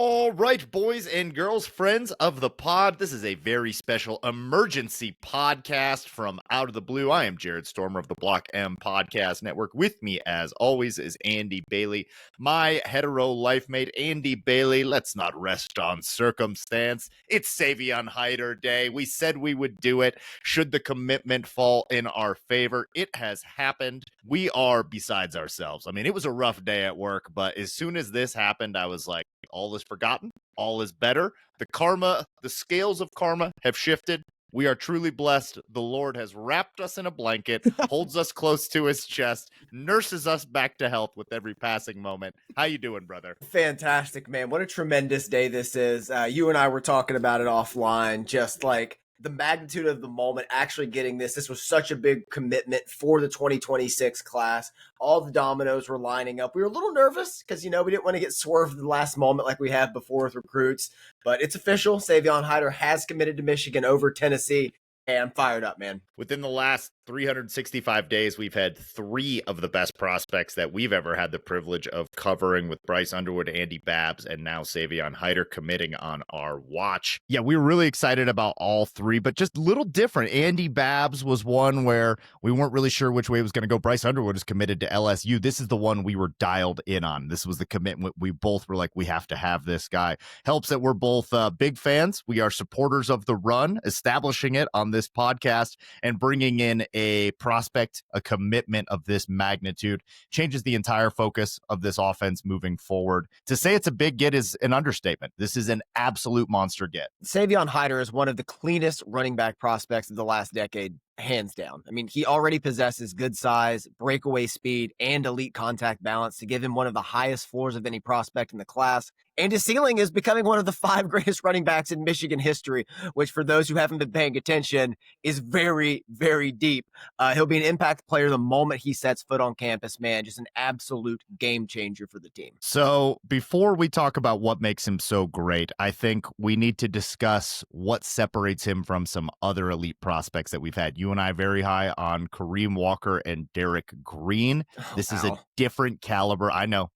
All right, boys and girls, friends of the pod, this is a very special emergency podcast from Out of the Blue. I am Jared Stormer of the Block M Podcast Network. With me, as always, is Andy Bailey, my hetero life mate. Andy Bailey, let's not rest on circumstance. It's Savion Hiter Day. We said we would do it. Should the commitment fall in our favor, it has happened. We are besides ourselves. I mean, it was a rough day at work, but as soon as this happened, I was like, all is forgotten. All is better. The scales of karma have shifted. We are truly blessed. The Lord has wrapped us in a blanket, holds us close to his chest, nurses us back to health with every passing moment. How you doing, brother? Fantastic, man. What a tremendous day this is. You and I were talking about it offline, just like the magnitude of the moment actually getting this. This was such a big commitment for the 2026 class. All the dominoes were lining up. We were a little nervous because, we didn't want to get swerved at the last moment like we have before with recruits. But it's official. Savion Hiter has committed to Michigan over Tennessee. Hey, I'm fired up, man. Within the last 365 days, we've had three of the best prospects that we've ever had the privilege of covering, with Bryce Underwood, Andy Babbs, and now Savion Hiter committing on our watch. Yeah, we were really excited about all three, but just a little different. Andy Babbs was one where we weren't really sure which way it was going to go. Bryce Underwood is committed to LSU. This is the one we were dialed in on. This was the commitment. We both were like, we have to have this guy. Helps that we're both big fans. We are supporters of the run, establishing it on this podcast and bringing in a prospect, a commitment of this magnitude changes the entire focus of this offense moving forward. To say it's a big get is an understatement. This is an absolute monster get. Savion Hiter is one of the cleanest running back prospects of the last decade, hands down. I mean, he already possesses good size, breakaway speed, and elite contact balance to give him one of the highest floors of any prospect in the class. And his ceiling is becoming one of the 5 greatest running backs in Michigan history, which for those who haven't been paying attention is very, very deep. He'll be an impact player the moment he sets foot on campus, man. Just an absolute game changer for the team. So before we talk about what makes him so great, I think we need to discuss what separates him from some other elite prospects that we've had. You and I very high on Kareem Walker and Derek Green. This is a different caliber. I know,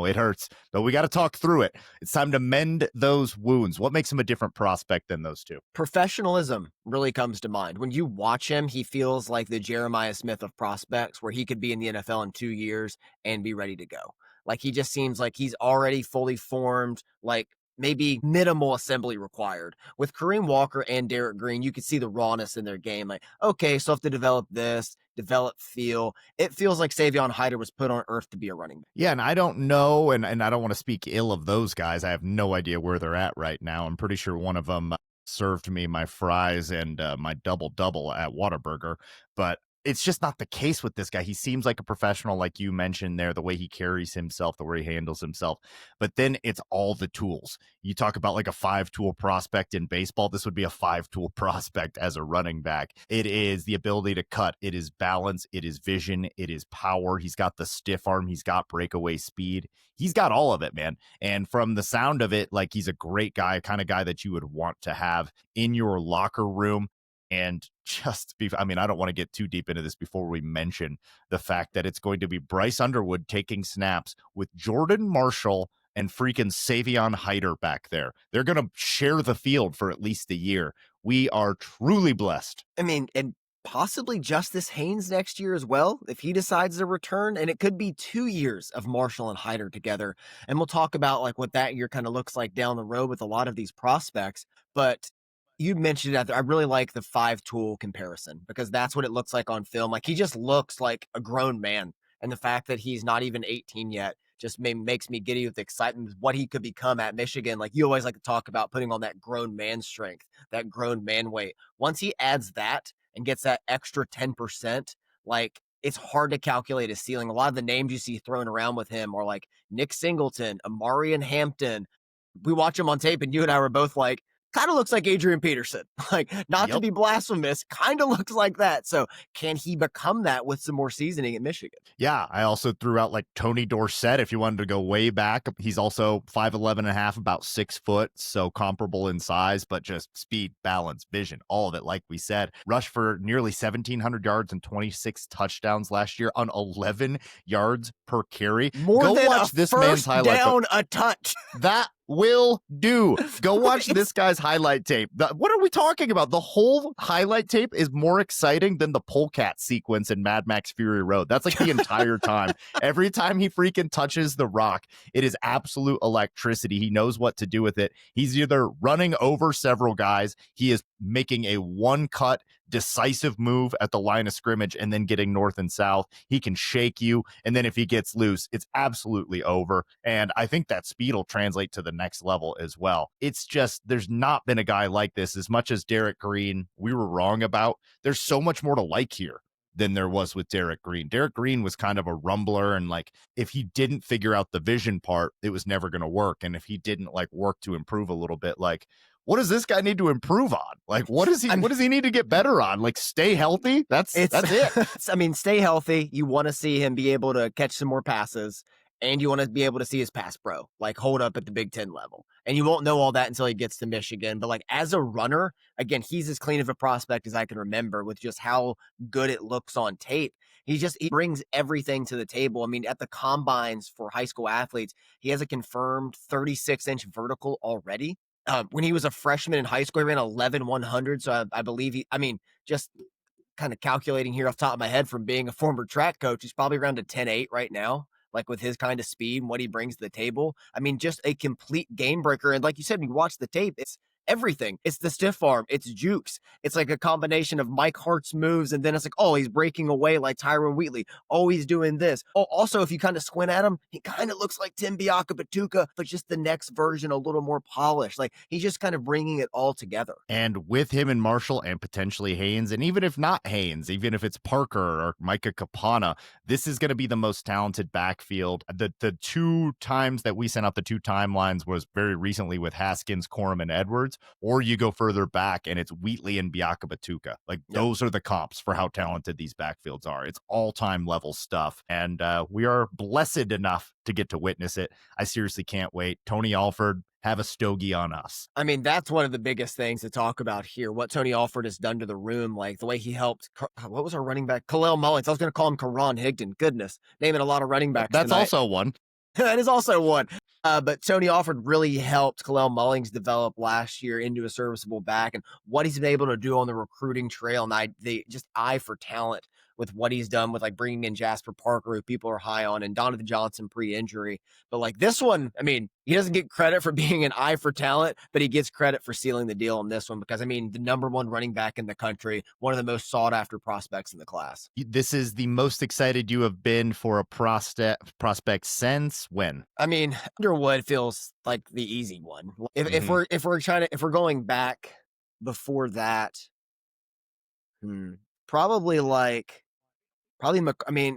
it hurts, but we got to talk through it. It's time to mend those wounds. What makes him a different prospect than those two? Professionalism really comes to mind. When you watch him, he feels like the Jeremiah Smith of prospects, where he could be in the NFL in 2 years and be ready to go. Like, he just seems like he's already fully formed, like maybe minimal assembly required. With Kareem Walker and Derek Green, you could see the rawness in their game. Like, okay, so I have to develop this, develop feel. It feels like Savion Hiter was put on earth to be a running back. Yeah, and I don't know, and I don't want to speak ill of those guys. I have no idea where they're at right now. I'm pretty sure one of them served me my fries and my double-double at Whataburger, but it's just not the case with this guy. He seems like a professional, like you mentioned there, the way he carries himself, the way he handles himself. But then it's all the tools. You talk about like a 5-tool prospect in baseball. This would be a 5-tool prospect as a running back. It is the ability to cut. It is balance. It is vision. It is power. He's got the stiff arm. He's got breakaway speed. He's got all of it, man. And from the sound of it, like, he's a great guy, kind of guy that you would want to have in your locker room. And I don't want to get too deep into this before we mention the fact that it's going to be Bryce Underwood taking snaps with Jordan Marshall and freaking Savion Hiter back there. They're going to share the field for at least a year. We are truly blessed. I mean, and possibly Justice Haynes next year as well, if he decides to return. And it could be 2 years of Marshall and Hiter together. And we'll talk about like what that year kind of looks like down the road with a lot of these prospects. But you mentioned that I really like the 5-tool comparison, because that's what it looks like on film. Like, he just looks like a grown man. And the fact that he's not even 18 yet just makes me giddy with excitement with what he could become at Michigan. Like, you always like to talk about putting on that grown man strength, that grown man weight. Once he adds that and gets that extra 10%, like, it's hard to calculate his ceiling. A lot of the names you see thrown around with him are like Nick Singleton, Amarian Hampton. We watch him on tape and you and I were both like, kind of looks like Adrian Peterson. Like, not to be blasphemous, kind of looks like that. So can he become that with some more seasoning at Michigan? Yeah, I also threw out like Tony Dorsett if you wanted to go way back. He's also 5'11 and a half, about 6 foot, so comparable in size, but just speed, balance, vision, all of it. Like we said, rushed for nearly 1,700 yards and 26 touchdowns last year on 11 yards per carry. More go than watch a this first man's highlight down a touch. That will do. Go watch It's this guy's highlight tape. What are we talking about? The whole highlight tape is more exciting than the polecat sequence in Mad Max Fury Road. That's like the entire time. Every time he freaking touches the rock, it is absolute electricity. He knows what to do with it. He's either running over several guys, he is making a one cut decisive move at the line of scrimmage and then getting north and south. He can shake you. And then if he gets loose, it's absolutely over. And I think that speed will translate to the next level as well. It's just, there's not been a guy like this. As much as Derek Green, we were wrong about, there's so much more to like here than there was with Derek Green. Derek Green was kind of a rumbler, and like if he didn't figure out the vision part, it was never going to work. And if he didn't like work to improve a little bit, like what does this guy need to improve on? Like what does he need to get better on? Like stay healthy? That's it. I mean, stay healthy. You want to see him be able to catch some more passes, and you want to be able to see his pass pro, like hold up at the Big Ten level. And you won't know all that until he gets to Michigan. But like as a runner, again, he's as clean of a prospect as I can remember with just how good it looks on tape. He brings everything to the table. I mean, at the combines for high school athletes, he has a confirmed 36-inch vertical already. When he was a freshman in high school, he ran 11-100. So I believe just kind of calculating here off the top of my head from being a former track coach, he's probably around a 10-8 right now, like with his kind of speed and what he brings to the table. I mean, just a complete game breaker. And like you said, when you watch the tape, it's everything. It's the stiff arm. It's jukes. It's like a combination of Mike Hart's moves. And then it's like, oh, he's breaking away like Tyron Wheatley. Oh, he's doing this. Oh, also, if you kind of squint at him, he kind of looks like Tim Biakabatuka, but just the next version, a little more polished. Like he's just kind of bringing it all together. And with him and Marshall and potentially Haynes, and even if not Haynes, even if it's Parker or Micah Kapana, this is going to be the most talented backfield. The two times that we sent out the two timelines was very recently with Haskins, Corum, and Edwards, or you go further back and it's Wheatley and Biakabatuka. Like those are the comps for how talented these backfields are. It's all-time level stuff. And we are blessed enough to get to witness it. I seriously can't wait. Tony Alford, have a stogie on us. I mean, that's one of the biggest things to talk about here. What Tony Alford has done to the room, like the way he helped. What was our running back? Kalel Mullins. I was going to call him Karan Higdon. Goodness, naming a lot of running backs. That's tonight. Also one. That is also one. But Tony Alford really helped Kalel Mullings develop last year into a serviceable back, and what he's been able to do on the recruiting trail. And they just eye for talent with what he's done with like bringing in Jasper Parker, who people are high on, and Donovan Johnson pre-injury. But like this one, I mean, he doesn't get credit for being an eye for talent, but he gets credit for sealing the deal on this one because, I mean, the number one running back in the country, one of the most sought after prospects in the class. This is the most excited you have been for a prospect since when? I mean, Underwood feels like the easy one. If we're going back before that, probably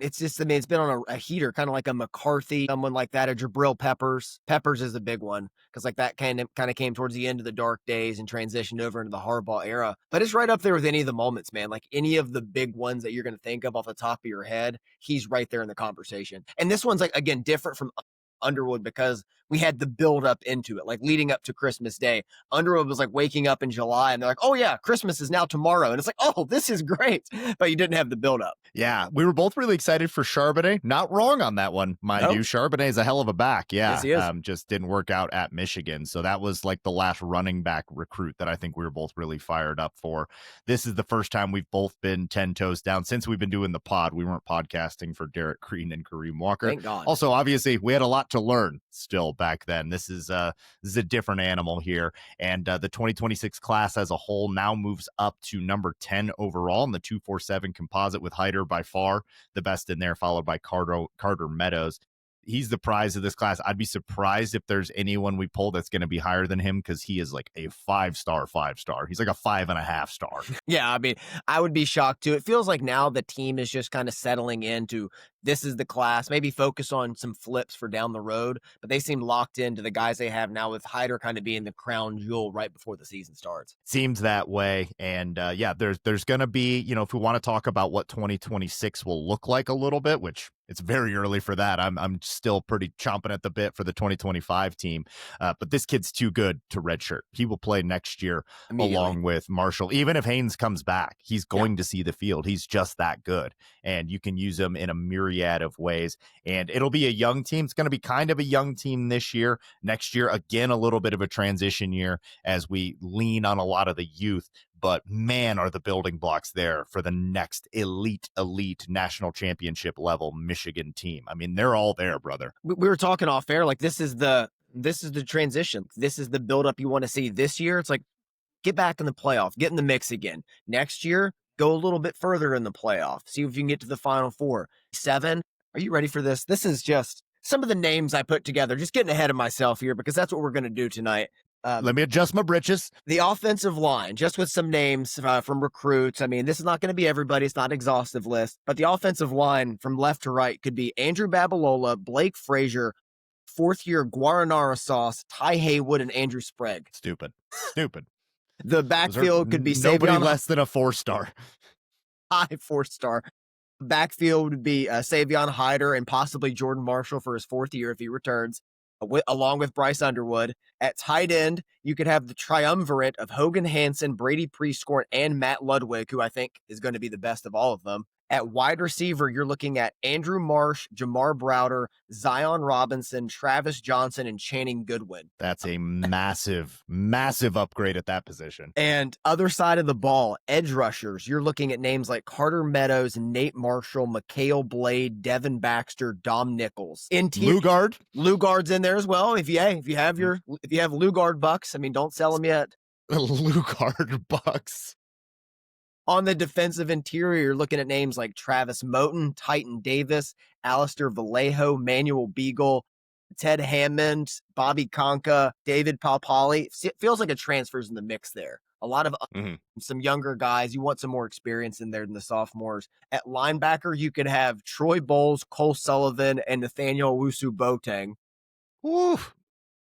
it's been on a heater, kind of like a McCarthy, someone like that, a Jabril Peppers. Peppers is a big one because like that kind of came towards the end of the dark days and transitioned over into the Harbaugh era. But it's right up there with any of the moments, man. Like any of the big ones that you're going to think of off the top of your head, he's right there in the conversation. And this one's like, again, different from Underwood because we had the build up into it, like leading up to Christmas Day. Underwood was like waking up in July and they're like, oh yeah, Christmas is now tomorrow. And it's like, oh, this is great. But you didn't have the build up. Yeah, we were both really excited for Charbonnet. Not wrong on that one, mind you. Charbonnet is a hell of a back. Yeah, yes, he is. Just didn't work out at Michigan. So that was like the last running back recruit that I think we were both really fired up for. This is the first time we've both been 10 toes down since we've been doing the pod. We weren't podcasting for Derek Green and Kareem Walker. Thank God. Also, obviously, we had a lot to learn still back then. This is a different animal here. And the 2026 class as a whole now moves up to number 10 overall in the 247 composite, with Hiter by far the best in there, followed by Carter Meadows. He's the prize of this class. I'd be surprised if there's anyone we pull that's going to be higher than him because he is like a 5-star. He's like a 5.5 star. Yeah, I mean, I would be shocked too. It feels like now the team is just kind of settling into this is the class, maybe focus on some flips for down the road, but they seem locked into the guys they have now with Hiter kind of being the crown jewel right before the season starts. Seems that way. And yeah, there's going to be, if we want to talk about what 2026 will look like a little bit, which It's very early for that. I'm still pretty chomping at the bit for the 2025 team. But this kid's too good to redshirt. He will play next year Immediately. along with Marshall. Even if Haynes comes back, he's Yeah. going to see the field. He's just that good. And you can use him in a myriad of ways. And it'll be a young team. It's going to be kind of a young team this year. Next year, again, a little bit of a transition year as we lean on a lot of the youth. But man, are the building blocks there for the next elite national championship level Michigan team. I mean, they're all there, brother. We were talking off air, like this is the transition. This is the buildup you want to see this year. It's like, get back in the playoff, get in the mix again. Next year, go a little bit further in the playoff. See if you can get to the Final Four. 7. Are you ready for this? This is just some of the names I put together. Just getting ahead of myself here because that's what we're going to do tonight. Let me adjust my britches. The offensive line, just with some names from recruits. I mean, this is not going to be everybody. It's not an exhaustive list, but the offensive line from left to right could be Andrew Babalola, Blake Frazier, fourth-year Guaranara Sauce, Ty Haywood, and Andrew Sprague. Stupid. Stupid. The Those are backfield could be nobody Savion less than a 4-star. High, 4-star. Backfield would be Savion Hiter and possibly Jordan Marshall for his fourth year if he returns, along with Bryce Underwood. At tight end, you could have the triumvirate of Hogan Hansen, Brady Prescorn, and Matt Ludwig, who I think is going to be the best of all of them. At wide receiver, you're looking at Andrew Marsh, Jamar Browder, Zion Robinson, Travis Johnson, and Channing Goodwin. That's a massive, massive upgrade at that position. And other side of the ball, edge rushers, you're looking at names like Carter Meadows, Nate Marshall, Mikhail Blade, Devin Baxter, Dom Nichols. Lugard. Lugard's in there as well. If you have Lugard bucks, I mean, don't sell them yet. Lugard bucks. On the defensive interior, you're looking at names like Travis Moten, Titan Davis, Alistair Vallejo, Manuel Beagle, Ted Hammond, Bobby Conca, David Palpali. It feels like a transfer's in the mix there. A lot of some younger guys. You want some more experience in there than the sophomores. At linebacker, you could have Troy Bowles, Cole Sullivan, and Nathaniel Owusu Boateng. Oof.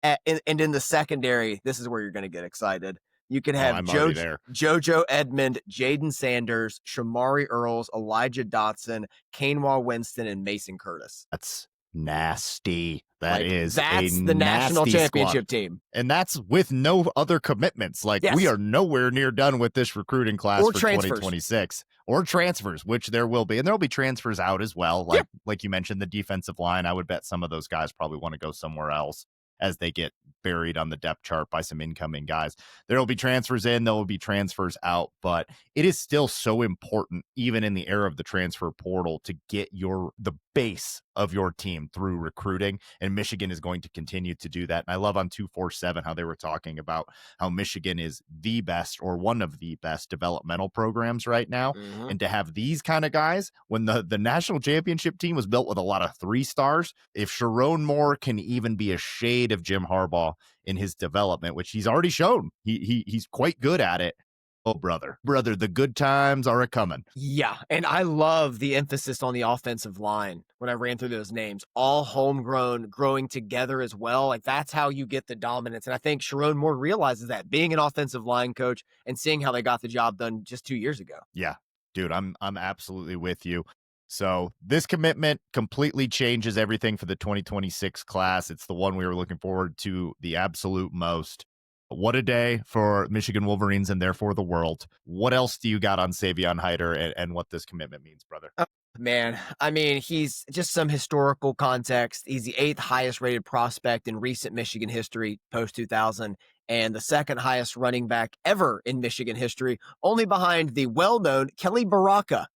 And in the secondary, this is where you're going to get excited. You could have JoJo Edmond, Jaden Sanders, Shamari Earls, Elijah Dotson, Kanewah Winston, and Mason Curtis. That's nasty. That's the national championship team. And that's with no other commitments. Like, we are nowhere near done with this recruiting class for 2026. Or transfers, which there will be. And there will be transfers out as well. Like you mentioned, the defensive line. I would bet some of those guys probably want to go somewhere else as they get buried on the depth chart by some incoming guys. There will be transfers in, there will be transfers out, but it is still so important, even in the era of the transfer portal, to get the base of your team through recruiting, and Michigan is going to continue to do that. And I love on 247 how they were talking about how Michigan is the best or one of the best developmental programs right now. And to have these kind of guys, when the national championship team was built with a lot of 3-stars, if Sharon Moore can even be a shade of Jim Harbaugh in his development, which he's already shown, he's quite good at it. Oh, brother, the good times are a-coming. Yeah, and I love the emphasis on the offensive line when I ran through those names. All homegrown, growing together as well. Like, that's how you get the dominance. And I think Sharon Moore realizes that, being an offensive line coach and seeing how they got the job done just 2 years ago. Yeah, dude, I'm absolutely with you. So this commitment completely changes everything for the 2026 class. It's the one we were looking forward to the absolute most. What a day for Michigan Wolverines and therefore the world. What else do you got on Savion Hiter and what this commitment means, brother? Man, I mean, he's just some historical context. He's the 8th highest rated prospect in recent Michigan history, post 2000, and the 2nd highest running back ever in Michigan history, only behind the well-known Kelly Baraka.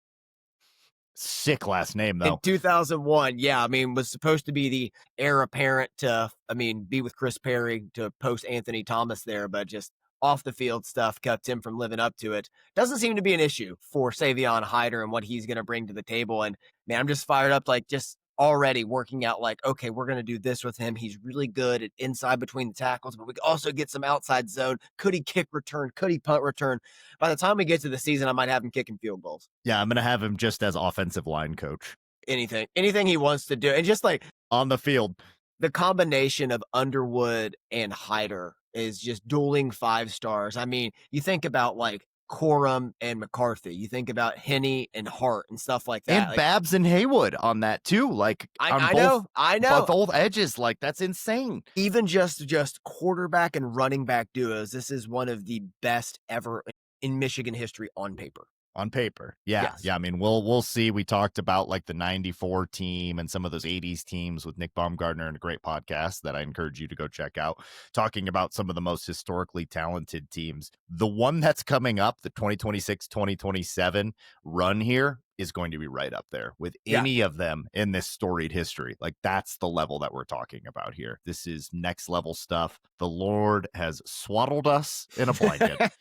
Sick last name, though. In 2001, yeah, I mean, was supposed to be the heir apparent to, be with Chris Perry to post Anthony Thomas there, but just off the field stuff kept him from living up to it. Doesn't seem to be an issue for Savion Hiter and what he's going to bring to the table. And man, I'm just fired up, like, just already working out, like, okay, we're going to do this with him. He's really good at inside between the tackles, but we can also get some outside zone. Could he kick return? Could he punt return? By the time we get to the season, I might have him kicking field goals. Yeah, I'm going to have him just as offensive line coach. Anything he wants to do. And just like on the field, the combination of Underwood and Hiter is just dueling 5-stars. I mean, you think about like Corum and McCarthy. You think about Henne and Hart and stuff like that. And Like, Babs and Haywood on that too, like on I know, I know. both edges. Like that's insane. Even just quarterback and running back duos, this is one of the best ever in Michigan history on paper. On paper. Yeah. Yes. Yeah. I mean, we'll see. We talked about like the 94 team and some of those 80s teams with Nick Baumgardner, and a great podcast that I encourage you to go check out, talking about some of the most historically talented teams. The one that's coming up, the 2026-2027 run here, is going to be right up there with any of them in this storied history. Like that's the level that we're talking about here. This is next level stuff. The Lord has swaddled us in a blanket.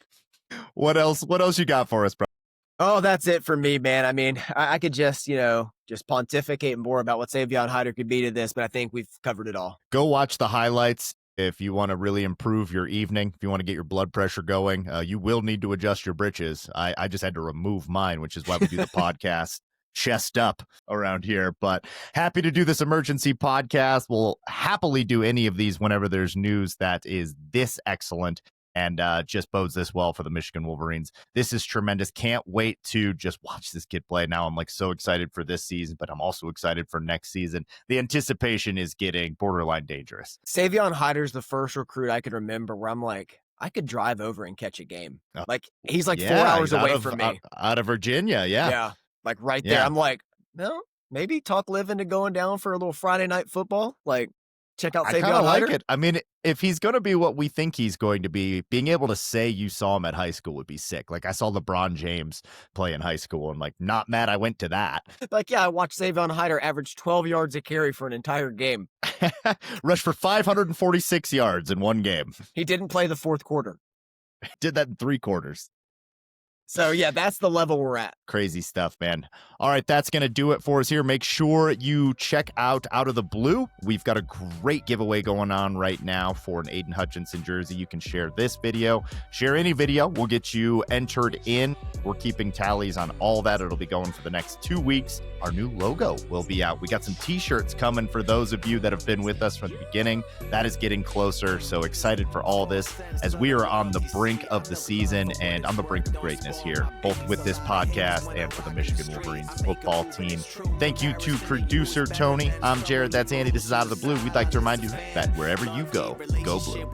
What else you got for us, bro? Oh, that's it for me, man. I mean, I could just pontificate more about what Savion Hiter could be to this, but I think we've covered it all. Go watch the highlights if you want to really improve your evening. If you want to get your blood pressure going, you will need to adjust your britches. I just had to remove mine, which is why we do the podcast chest up around here. But happy to do this emergency podcast. We'll happily do any of these whenever there's news that is this excellent. And just bodes this well for the Michigan Wolverines. This is tremendous. Can't wait to just watch this kid play. Now I'm like so excited for this season, but I'm also excited for next season. The anticipation is getting borderline dangerous. Savion Hiter's the first recruit I could remember where I'm like, I could drive over and catch a game. Like he's like 4 hours away from me. Out of Virginia, yeah. Yeah, like right there. I'm like, no, maybe talk Living to going down for a little Friday night football. Like, check out Savion Hiter. I kind of like it. I mean, if he's going to be what we think he's going to be, being able to say you saw him at high school would be sick. Like I saw LeBron James play in high school and like, not mad I went to that. Like, yeah, I watched Savion Hiter average 12 yards a carry for an entire game. Rush for 546 yards in one game. He didn't play the fourth quarter. Did that in 3 quarters. So, yeah, that's the level we're at. Crazy stuff, man. All right, that's going to do it for us here. Make sure you check out Out of the Blue. We've got a great giveaway going on right now for an Aidan Hutchinson jersey. You can share this video, share any video. We'll get you entered in. We're keeping tallies on all that. It'll be going for the next 2 weeks. Our new logo will be out. We got some t-shirts coming for those of you that have been with us from the beginning. That is getting closer. So excited for all this as we are on the brink of the season and on the brink of greatness here, both with this podcast and for the Michigan Wolverines football team. Thank you to producer Tony. I'm Jared. That's Andy. This is Out of the Blue. We'd like to remind you that wherever you go, go blue.